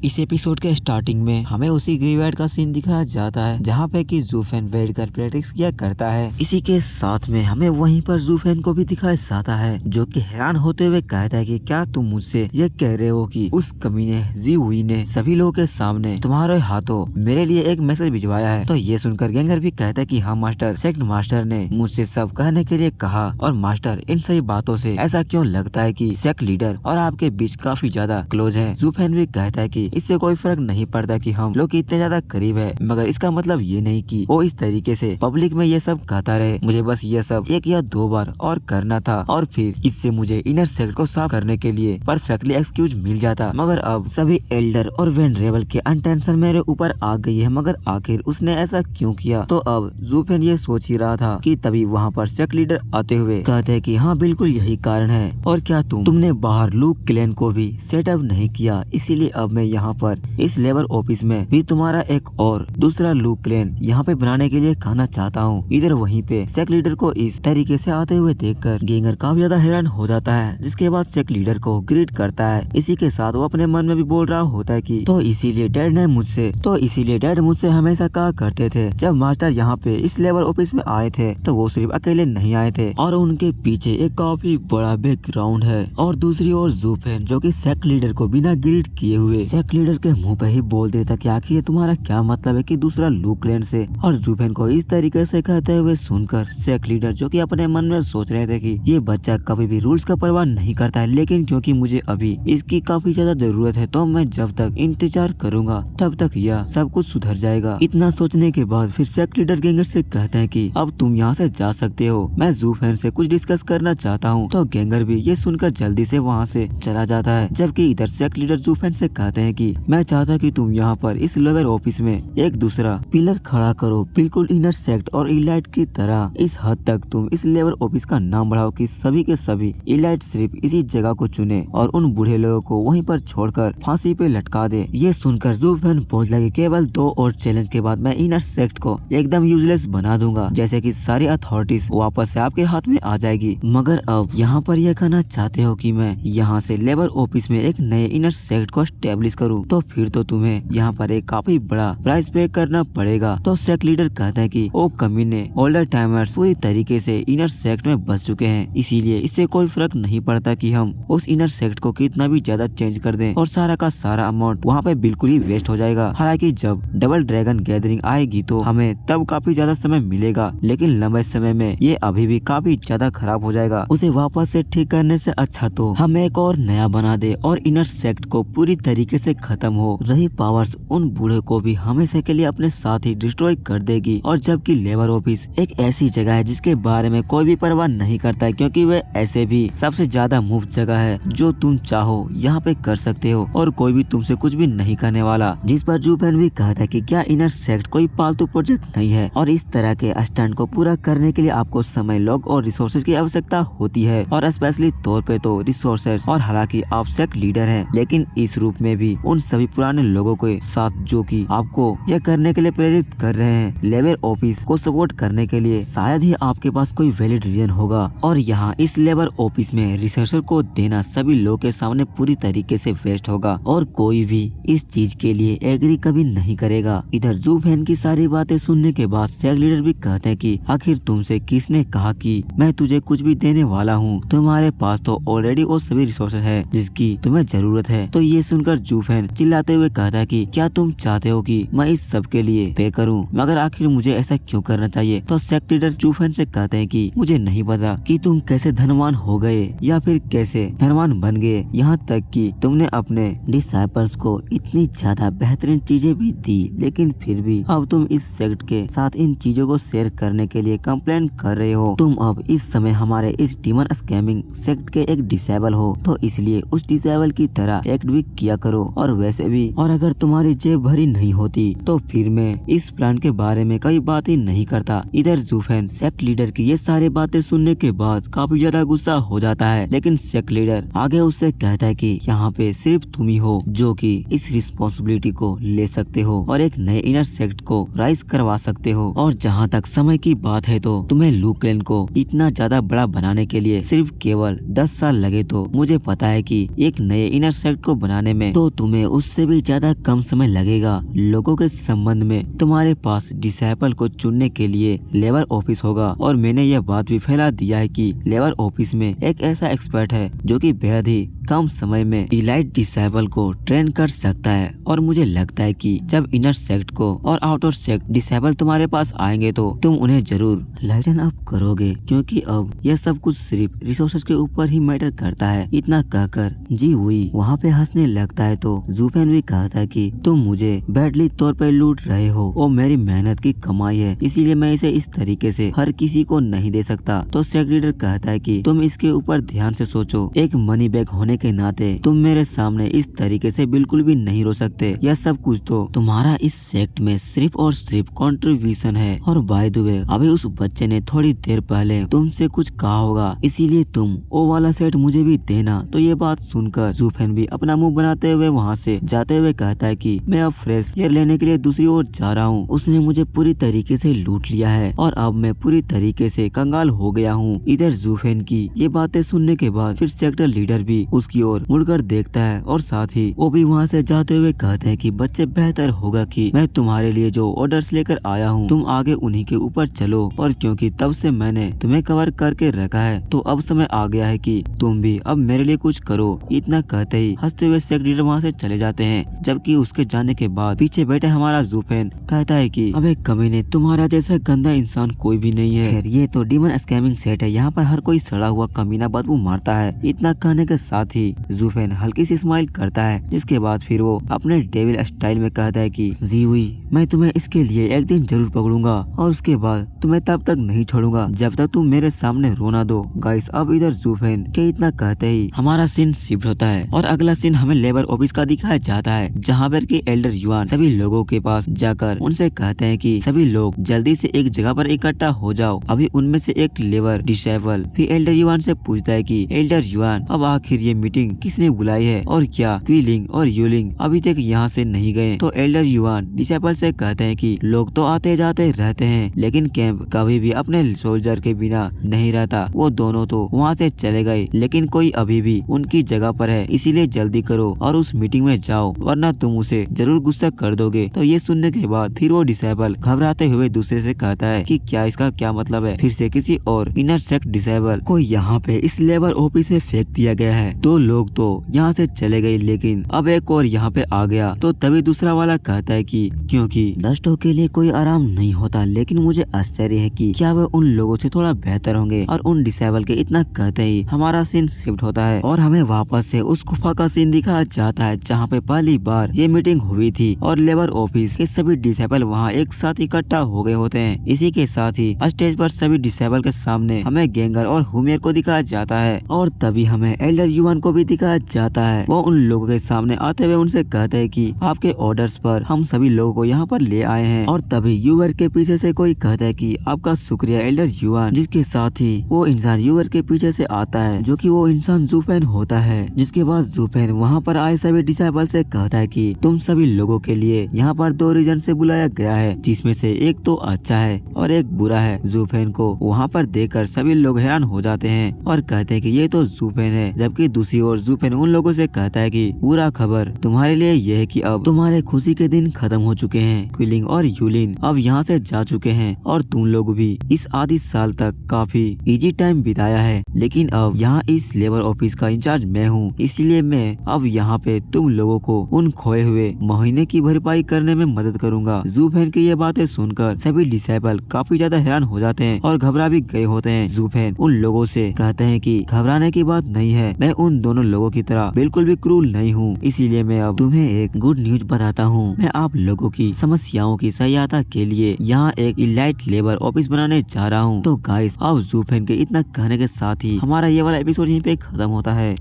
इस एपिसोड के स्टार्टिंग में हमें उसी ग्रेवयार्ड का सीन दिखाया जाता है जहाँ पे कि ज़ूफेन बैठ कर प्रैक्टिस किया करता है। इसी के साथ में हमें वहीं पर ज़ूफेन को भी दिखाया जाता है जो कि हैरान होते हुए कहता है कि क्या तुम मुझसे ये कह रहे हो कि उस कमीने जी हुई ने सभी लोगों के सामने तुम्हारे हाथों मेरे लिए एक मैसेज भिजवाया है। तो ये सुनकर गेंगर भी कहता है कि हाँ मास्टर, सेक्ट मास्टर ने मुझसे सब कहने के लिए कहा और मास्टर इन सही बातों से ऐसा क्यों लगता है कि सेक्ट लीडर और आपके बीच काफी ज्यादा क्लोज है। ज़ूफेन भी कहता है कि इससे कोई फर्क नहीं पड़ता कि हम लोग इतने ज्यादा करीब है, मगर इसका मतलब ये नहीं कि वो इस तरीके से पब्लिक में ये सब कहता रहे। मुझे बस ये सब 1 या 2 बार और करना था और फिर इससे मुझे इनर सेक्ट को साफ करने के लिए परफेक्टली एक्सक्यूज मिल जाता। मगर अब सभी एल्डर और वेनरेबल के अनटेंशन मेरे ऊपर आ गई है, मगर आखिर उसने ऐसा क्यों किया। तो अब ज़ूफेन ये सोच ही रहा था कि तभी वहाँ पर सेक्ट लीडर आते हुए कहते हैं कि हाँ बिल्कुल यही कारण है, और क्या तुमने बाहर लूक क्लैन को भी सेटअप नहीं किया, इसीलिए अब मैं यहाँ पर इस लेबर ऑफिस में भी तुम्हारा एक और दूसरा लूक क्लैन यहाँ पे बनाने के लिए कहना चाहता हूँ। इधर वहीं पे सेक्ट लीडर को इस तरीके से आते हुए देखकर गेंगर काफी ज्यादा हैरान हो जाता है, जिसके बाद सेक्ट लीडर को ग्रीट करता है। इसी के साथ वो अपने मन में भी बोल रहा होता है कि तो इसीलिए डैड मुझसे हमेशा कहा करते थे जब मास्टर यहाँ पे इस लेबर ऑफिस में आए थे तो वो सिर्फ अकेले नहीं आए थे और उनके पीछे एक काफी बड़ा बैकग्राउंड है। और दूसरी ओर ज़ूफेन जो कि सेक्ट लीडर को बिना ग्रीट किए हुए सेक्ट लीडर के मुंह पे ही बोल देता कि आखिर ये तुम्हारा क्या मतलब है कि दूसरा लूक क्लैन से। और ज़ूफेन को इस तरीके से कहते हुए सुनकर सेक्ट लीडर जो कि अपने मन में सोच रहे थे कि ये बच्चा कभी भी रूल्स का परवाह नहीं करता है, लेकिन क्योंकि मुझे अभी इसकी काफी ज्यादा जरूरत है तो मैं जब तक इंतजार करूंगा तब तक यह सब कुछ सुधर जाएगा। इतना सोचने के बाद फिर सेक्ट लीडर गेंगर से कहते हैं कि अब तुम यहाँ से जा सकते हो, मैं ज़ूफेन से कुछ डिस्कस करना चाहता हूँ। तो गेंगर भी ये सुनकर जल्दी से वहाँ से चला जाता है, जबकि इधर सेक्ट लीडर ज़ूफेन से कहते हैं कि मैं चाहता कि तुम यहाँ पर इस लेबर ऑफिस में एक दूसरा पिलर खड़ा करो, बिल्कुल इनर सेक्ट और इलाइट की तरह। इस हद तक तुम इस लेबर ऑफिस का नाम बढ़ाओ कि सभी के सभी इलाइट सिर्फ इसी जगह को चुने और उन बूढ़े लोगों को वहीं पर छोड़कर फांसी पे लटका दे। ये सुनकर ज़ूफेन बोलने लगे केवल 2 और चैलेंज के बाद मैं इनर सेक्ट को एकदम यूजलेस बना दूंगा, जैसे कि सारी अथॉरिटीज वापस से आपके हाथ में आ जाएगी। मगर अब यहाँ पर यह कहना चाहते हो कि मैं यहाँ से लेबर ऑफिस में एक नए इनर सेक्ट को स्टेब्लिश करूँ, तो फिर तो तुम्हें यहाँ पर एक काफी बड़ा प्राइस पे करना पड़ेगा। तो सेक्ट लीडर कहता है कि ओ कमीने ओल्डर टाइमर्स पूरी तरीके से इनर सेक्ट में बस चुके हैं, इसीलिए इससे कोई फर्क नहीं पड़ता कि हम उस इनर सेक्ट को कितना भी ज्यादा चेंज कर दें और सारा का सारा अमाउंट वहाँ पे बिल्कुल ही वेस्ट हो जाएगा। हालांकि जब डबल ड्रैगन गैदरिंग आएगी तो हमें तब काफी ज्यादा समय मिलेगा, लेकिन लंबे समय में ये अभी भी काफी ज्यादा खराब हो जाएगा। उसे वापस से ठीक करने से अच्छा तो हम एक और नया बना दे और इनर सेक्ट को पूरी तरीके से खत्म हो। रही पावर्स उन बूढ़े को भी हमेशा के लिए अपने साथ ही डिस्ट्रॉय कर देगी। और जबकि लेबर ऑफिस एक ऐसी जगह है जिसके बारे में कोई भी परवाह नहीं करता है, क्योंकि वे ऐसे भी सबसे ज्यादा मुफ्त जगह है, जो तुम चाहो यहाँ पे कर सकते हो और कोई भी तुमसे कुछ भी नहीं करने वाला। जिस पर ज़ूफेन भी कहता है कि क्या इनर सेक्ट कोई पालतू प्रोजेक्ट नहीं है और इस तरह के स्टंट को पूरा करने के लिए आपको समय, लोग और रिसोर्सेज की आवश्यकता होती है, और स्पेशली तौर पे तो रिसोर्सेज। और हालांकि आप सेक्ट लीडर हैं, लेकिन इस रूप में भी उन सभी पुराने लोगों के साथ जो कि आपको यह करने के लिए प्रेरित कर रहे हैं, लेबर ऑफिस को सपोर्ट करने के लिए शायद ही आपके पास कोई वैलिड रीजन होगा। और यहाँ इस लेबर ऑफिस में रिसर्चर को देना सभी लोगों के सामने पूरी तरीके से वेस्ट होगा और कोई भी इस चीज के लिए एग्री कभी नहीं करेगा। इधर ज़ूफेन की सारी बातें सुनने के बाद सेक्ट लीडर भी कहते हैं कि आखिर तुमसे किसने कहा कि मैं तुझे कुछ भी देने वाला हूँ, तुम्हारे पास तो ऑलरेडी वो सभी रिसोर्सेज है जिसकी तुम्हें जरूरत है। तो ये सुनकर ज़ूफेन चिल्लाते हुए कहता है कि क्या तुम चाहते हो कि मैं इस सब के लिए पे करूँ, मगर आखिर मुझे ऐसा क्यों करना चाहिए। तो सेक्ट लीडर ज़ूफेन से कहते हैं कि मुझे नहीं पता कि तुम कैसे धनवान हो गए या फिर कैसे धनवान बन गए, यहाँ तक कि तुमने अपने डिसाइपल्स को इतनी ज्यादा बेहतरीन चीजें भी दी, लेकिन फिर भी अब तुम इस सेक्ट के साथ इन चीजों को शेयर करने के लिए कंप्लेन कर रहे हो। तुम अब इस समय हमारे इस डीमन स्कैमिंग सेक्ट के एक डिसेबल हो, तो इसलिए उस डिसेबल की तरह एक्ट भी किया करो। और वैसे भी, और अगर तुम्हारी जेब भरी नहीं होती तो फिर मैं इस प्लान के बारे में कई बात ही नहीं करता। इधर ज़ूफेन सेक्ट लीडर की ये सारी बातें सुनने के बाद काफी ज्यादा गुस्सा हो जाता है, लेकिन सेक्ट लीडर आगे उससे कहता है कि यहाँ पे सिर्फ तुम ही हो जो कि इस रिस्पॉन्सिबिलिटी को ले सकते हो और एक नए इनर सेक्ट को राइज करवा सकते हो। और जहाँ तक समय की बात है तो तुम्हें लूक क्लैन को इतना ज्यादा बड़ा बनाने के लिए सिर्फ केवल 10 साल लगे, तो मुझे पता है कि एक नए इनर सेक्ट को बनाने में तो तुम्हें तुम्हें उससे भी ज्यादा कम समय लगेगा। लोगों के संबंध में तुम्हारे पास डिसाइपल को चुनने के लिए लेबर ऑफिस होगा और मैंने यह बात भी फैला दिया है कि लेबर ऑफिस में एक ऐसा एक्सपर्ट है जो कि बेहद ही कम समय में इलाइट डिसाइपल को ट्रेन कर सकता है। और मुझे लगता है कि जब इनर सेक्ट को और आउटर सेक्ट डिसाइपल तुम्हारे पास आएंगे तो तुम उन्हें जरूर लाइटन अप करोगे, क्योंकि अब यह सब कुछ सिर्फ रिसोर्सेज के ऊपर ही मैटर करता है। इतना कहकर जी हुई वहाँ पे हंसने लगता है तो जूफेन भी कहता है कि तुम मुझे बैडली तौर पर लूट रहे हो और मेरी मेहनत की कमाई है, इसीलिए मैं इसे इस तरीके से हर किसी को नहीं दे सकता। तो सेक्ट लीडर कहता है कि तुम इसके ऊपर ध्यान से सोचो, एक मनी बैग होने के नाते तुम मेरे सामने इस तरीके से बिल्कुल भी नहीं रो सकते। यह सब कुछ तो तुम्हारा इस सेक्ट में सिर्फ और सिर्फ कंट्रीब्यूशन है। और बाय द वे अभी उस बच्चे ने थोड़ी देर पहले तुमसे कुछ कहा होगा, इसीलिए तुम वो वाला सेट मुझे भी देना। तो ये बात सुनकर जूफेन भी अपना मुंह बनाते हुए वहाँ से जाते हुए कहता है कि मैं अब फ्रेश एयर लेने के लिए दूसरी ओर जा रहा हूँ। उसने मुझे पूरी तरीके से लूट लिया है और अब मैं पूरी तरीके से कंगाल हो गया हूँ। इधर जूफेन की ये बातें सुनने के बाद फिर सेक्टर लीडर भी उसकी ओर मुड़कर देखता है और साथ ही वो भी वहाँ से जाते हुए कहते हैं कि बच्चे बेहतर होगा कि मैं तुम्हारे लिए जो ऑर्डर्स लेकर आया हूँ तुम आगे उन्हीं के ऊपर चलो। और क्योंकि तब से मैंने तुम्हें कवर करके रखा है तो अब समय आ गया है कि तुम भी अब मेरे लिए कुछ करो। इतना कहते ही हंसते हुए सेक्टर लीडर वहाँ से चले जाते हैं। जबकि उसके जाने के बाद पीछे बैठे हमारा जूफेन कहता है कि अबे कमीने, तुम्हारा जैसा गंदा इंसान कोई भी नहीं है। खैर ये तो डीमन स्कैमिंग सेट है, यहाँ पर हर कोई सड़ा हुआ कमीना बदबू मारता है। इतना कहने के साथ ही जूफेन हल्की सी स्माइल करता है, जिसके बाद फिर वो अपने डेविल स्टाइल में कहता है कि जी हुई, मैं तुम्हें इसके लिए एक दिन जरूर पकड़ूंगा और उसके बाद तुम्हें तब तक नहीं छोड़ूंगा जब तक तुम मेरे सामने रोना दो। गाइस अब इधर जूफेन के इतना कहते ही हमारा सीन शिफ्ट होता है और अगला सीन हमें लेबर ऑफिस का दिखाया जाता है, जहाँ पर की एल्डर युआन सभी लोगों के पास जाकर उनसे कहते हैं कि सभी लोग जल्दी से एक जगह पर इकट्ठा हो जाओ। अभी उनमें से एक लेबर डिसेबल फिर एल्डर युआन से पूछता है कि एल्डर युआन, अब आखिर ये मीटिंग किसने बुलाई है और क्या क्विलिंग और यूलिंग अभी तक यहाँ से नहीं गए? तो एल्डर युआन डिसेबल से कहते हैं कि लोग तो आते जाते रहते हैं लेकिन कैंप कभी भी अपने सोल्जर के बिना नहीं रहता। वो दोनों तो वहाँ से चले गए लेकिन कोई अभी भी उनकी जगह पर है, इसीलिए जल्दी करो और उस मीटिंग में जाओ वरना तुम उसे जरूर गुस्सा कर दोगे। तो ये सुनने के बाद फिर वो डिसेबल घबराते हुए दूसरे से कहता है कि क्या इसका क्या मतलब है? फिर से किसी और इनर सेक्ट डिसेबल को यहाँ पे इस लेबर ऑफिस में फेंक दिया गया है। दो लोग तो यहाँ से चले गए लेकिन अब एक और यहाँ पे आ गया। तो तभी दूसरा वाला कहता है कि क्योंकि दस्तों के लिए कोई आराम नहीं होता, लेकिन मुझे आश्चर्य है कि क्या वे उन लोगों से थोड़ा बेहतर होंगे। और उन डिसेबल के इतना कहते ही हमारा सीन शिफ्ट होता है और हमें वापस से उस गुफा का सीन दिखाया जाता है जहाँ पे पहली बार ये मीटिंग हुई थी और लेबर ऑफिस के सभी डिसेबल वहाँ एक साथ इकट्ठा हो गए होते हैं। इसी के साथ ही स्टेज पर सभी डिसेबल के सामने हमें गेंगर और हुमेर को दिखाया जाता है और तभी हमें एल्डर युआन को भी दिखाया जाता है। वो उन लोगों के सामने आते हुए उनसे कहते हैं कि आपके ऑर्डर्स पर हम सभी लोगों को यहाँ पर ले आए हैं। और तभी यूवर के पीछे से कोई कहता है कि आपका शुक्रिया एल्डर युआन, जिसके साथ ही वो इंसान यूवर के पीछे से आता है जो कि वो इंसान जूफेन होता है। जिसके बाद जूफेन वहाँ पर आए सभी डिसेबल से कहता है कि तुम सभी लोगों के लिए यहाँ पर दो रीजन से बुलाया गया है, जिसमें से एक तो अच्छा है और एक बुरा है। जूफेन को वहाँ पर देखकर सभी लोग हैरान हो जाते हैं और कहते हैं कि ये तो जूफेन है, जबकि दूसरी ओर जूफेन उन लोगों से कहता है कि बुरा खबर तुम्हारे लिए यह है कि अब तुम्हारे खुशी के दिन खत्म हो चुके हैं। क्विलिंग और यूलिन अब यहाँ से जा चुके हैं और तुम लोग भी इस आधी साल तक काफी इजी टाइम बिताया है, लेकिन अब यहाँ इस लेबर ऑफिस का इंचार्ज मैं हूँ, इसलिए मैं अब यहाँ पे तुम लोगों को उन खोए हुए महीने की भरपाई करने में मदद करूंगा। जूफेन की ये बातें सुनकर सभी डिसेबल काफी ज्यादा हैरान हो जाते हैं और घबरा भी गए होते हैं। जूफेन उन लोगों से कहते हैं कि घबराने की बात नहीं है, मैं उन दोनों लोगों की तरह बिल्कुल भी क्रूर नहीं हूँ, इसीलिए मैं अब तुम्हें एक गुड न्यूज बताता हूँ। मैं आप लोगों की समस्याओं की सहायता के लिए यहाँ एक इलाइट लेबर ऑफिस बनाने जा रहा हूँ। तो गाइस अब जूफेन के इतना कहने के साथ ही हमारा ये वाला एपिसोड यहीं पे खत्म होता है।